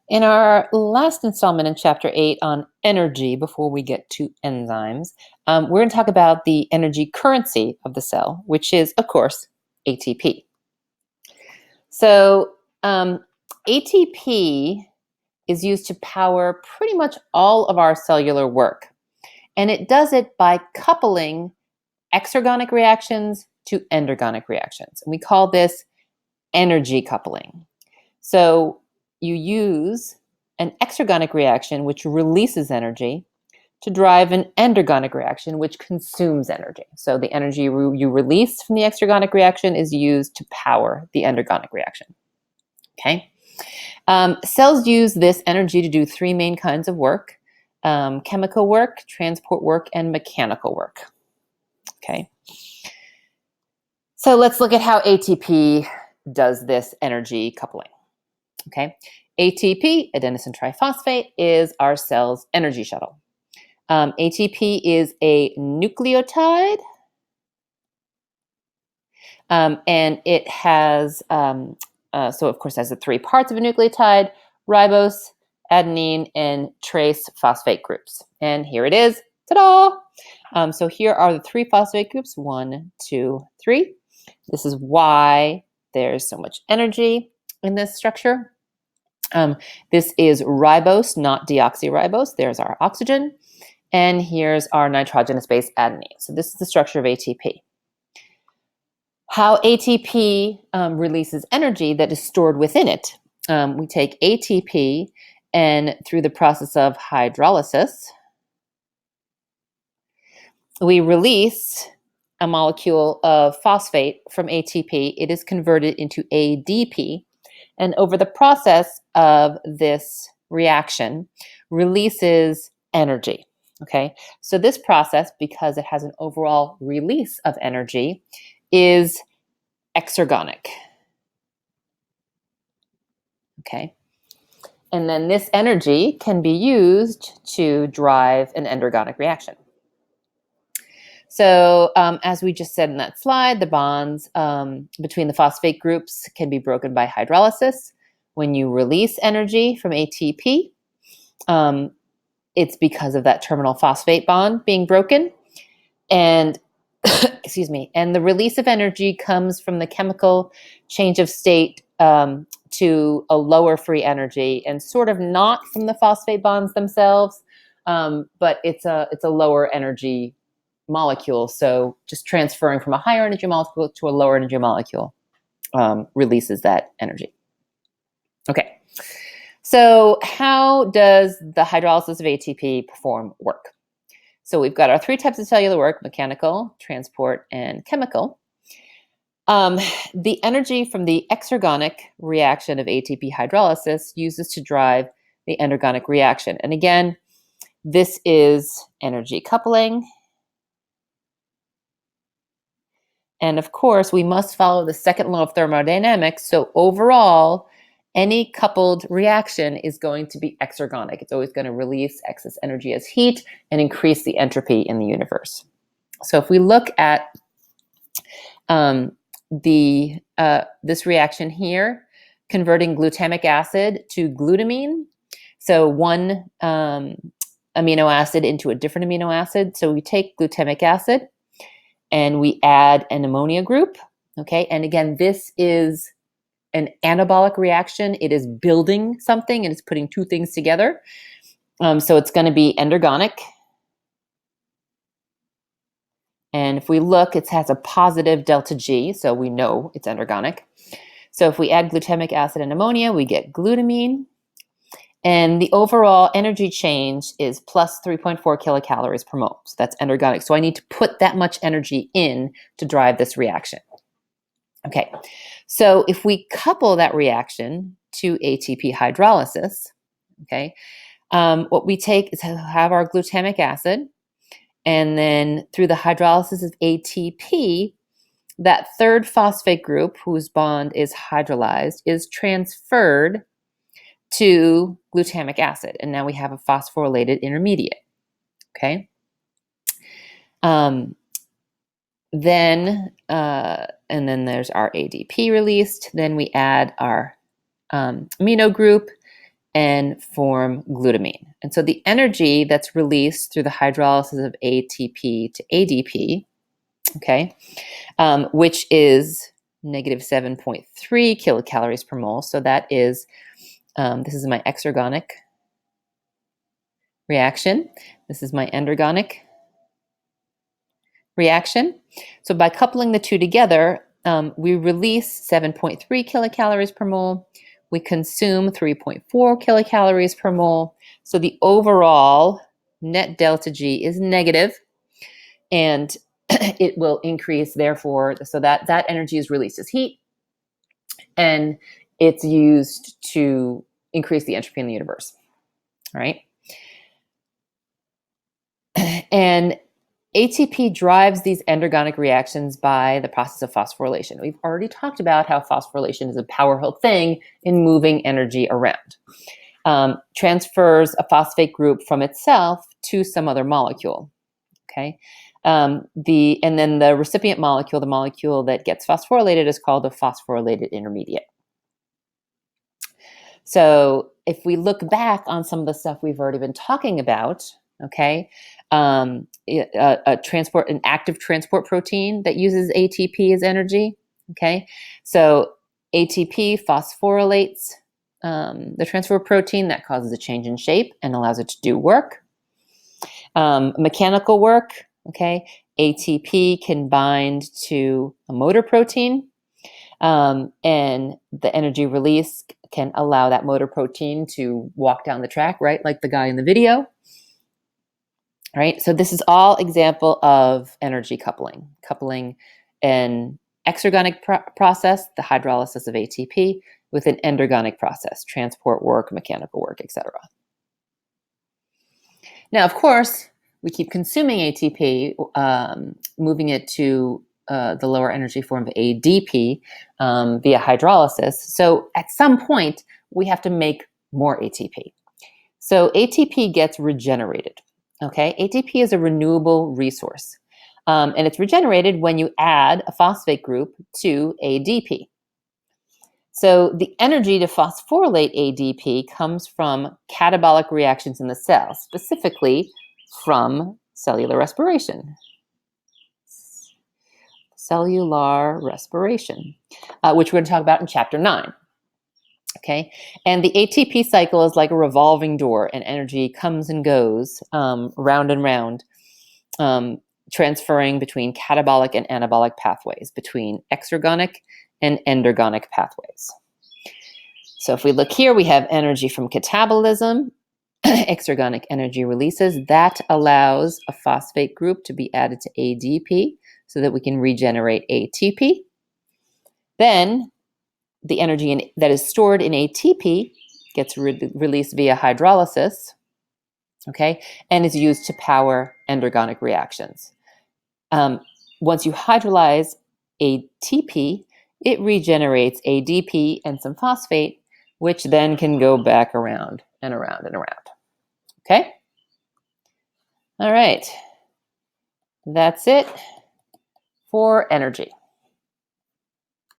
In our last installment in Chapter 8 on energy, before we get to enzymes, we're going to talk about the energy currency of the cell, which is, of course, ATP. So ATP is used to power pretty much all of our cellular work, and it does it by coupling exergonic reactions to endergonic reactions. And we call this energy coupling. So you use an exergonic reaction, which releases energy, to drive an endergonic reaction, which consumes energy. So the energy you release from the exergonic reaction is used to power the endergonic reaction. Okay. Cells use this energy to do three main kinds of work: chemical work, transport work, and mechanical work. Okay. So let's look at how ATP does this energy coupling. Okay. ATP, adenosine triphosphate, is our cell's energy shuttle. ATP is a nucleotide, and it has, so of course, has the three parts of a nucleotide: ribose, adenine, and trace phosphate groups. And here it is. Ta-da! So here are the three phosphate groups: 1, 2, 3. This is why there's so much energy in this structure. This is ribose, not deoxyribose. There's our oxygen. And here's our nitrogenous base adenine. So this is the structure of ATP. How ATP releases energy that is stored within it. We take ATP, and through the process of hydrolysis, we release a molecule of phosphate from ATP. It is converted into ADP. And over the process of this reaction, releases energy. Okay, so this process, because it has an overall release of energy, is exergonic. Okay, and then this energy can be used to drive an endergonic reaction. So as we just said in that slide, the bonds between the phosphate groups can be broken by hydrolysis. When you release energy from ATP, it's because of that terminal phosphate bond being broken. And excuse me, and the release of energy comes from the chemical change of state to a lower free energy, and sort of not from the phosphate bonds themselves, but it's a lower energy molecule. So just transferring from a higher energy molecule to a lower energy molecule releases that energy. Okay, so how does the hydrolysis of ATP perform work? So we've got our three types of cellular work: mechanical, transport, and chemical. The energy from the exergonic reaction of ATP hydrolysis uses to drive the endergonic reaction. And again, this is energy coupling. And of course, we must follow the second law of thermodynamics. So overall, any coupled reaction is going to be exergonic. It's always going to release excess energy as heat and increase the entropy in the universe. So if we look at this reaction here, converting glutamic acid to glutamine, so one amino acid into a different amino acid. So we take glutamic acid and we add an ammonia group. Okay, and again, this is an anabolic reaction. It is building something and it's putting two things together. So it's going to be endergonic. And if we look, it has a positive delta G, so we know it's endergonic. So if we add glutamic acid and ammonia, we get glutamine. And the overall energy change is plus 3.4 kilocalories per mole. So that's endergonic. So I need to put that much energy in to drive this reaction. Okay, so if we couple that reaction to ATP hydrolysis, okay, what we take is have our glutamic acid, and then through the hydrolysis of ATP, that third phosphate group, whose bond is hydrolyzed, is transferred to glutamic acid, and now we have a phosphorylated intermediate. Okay. And then there's our ADP released. Then we add our amino group, and form glutamine. And so the energy that's released through the hydrolysis of ATP to ADP, okay, which is negative 7.3 kilocalories per mole. So that is, this is my exergonic reaction. This is my endergonic reaction. So by coupling the two together, we release 7.3 kilocalories per mole. We consume 3.4 kilocalories per mole. So the overall net delta G is negative, and it will increase, therefore, so that energy is released as heat, and it's used to increase the entropy in the universe. All right. And ATP drives these endergonic reactions by the process of phosphorylation. We've already talked about how phosphorylation is a powerful thing in moving energy around. Transfers a phosphate group from itself to some other molecule. Okay. And then the recipient molecule, the molecule that gets phosphorylated, is called a phosphorylated intermediate. So if we look back on some of the stuff we've already been talking about, okay, an active transport protein that uses ATP as energy, okay, so ATP phosphorylates the transport protein. That causes a change in shape and allows it to do work. Mechanical work, okay, ATP can bind to a motor protein, and the energy release can allow that motor protein to walk down the track, right, like the guy in the video. All right, so this is all example of energy coupling an exergonic process, the hydrolysis of ATP, with an endergonic process, transport work, mechanical work, etc. Now, of course, we keep consuming ATP, moving it to the lower energy form of ADP via hydrolysis. So at some point, we have to make more ATP. So ATP gets regenerated. Okay, ATP is a renewable resource, and it's regenerated when you add a phosphate group to ADP. So the energy to phosphorylate ADP comes from catabolic reactions in the cell, specifically from cellular respiration. Cellular respiration, which we're going to talk about in chapter 9. Okay, and the ATP cycle is like a revolving door, and energy comes and goes round and round, transferring between catabolic and anabolic pathways, between exergonic and endergonic pathways. So if we look here, we have energy from catabolism, exergonic energy releases. That allows a phosphate group to be added to ADP so that we can regenerate ATP. Then the energy that is stored in ATP gets released via hydrolysis, okay, and is used to power endergonic reactions. Once you hydrolyze ATP, it regenerates ADP and some phosphate, which then can go back around and around and around. Okay? All right. That's it for energy.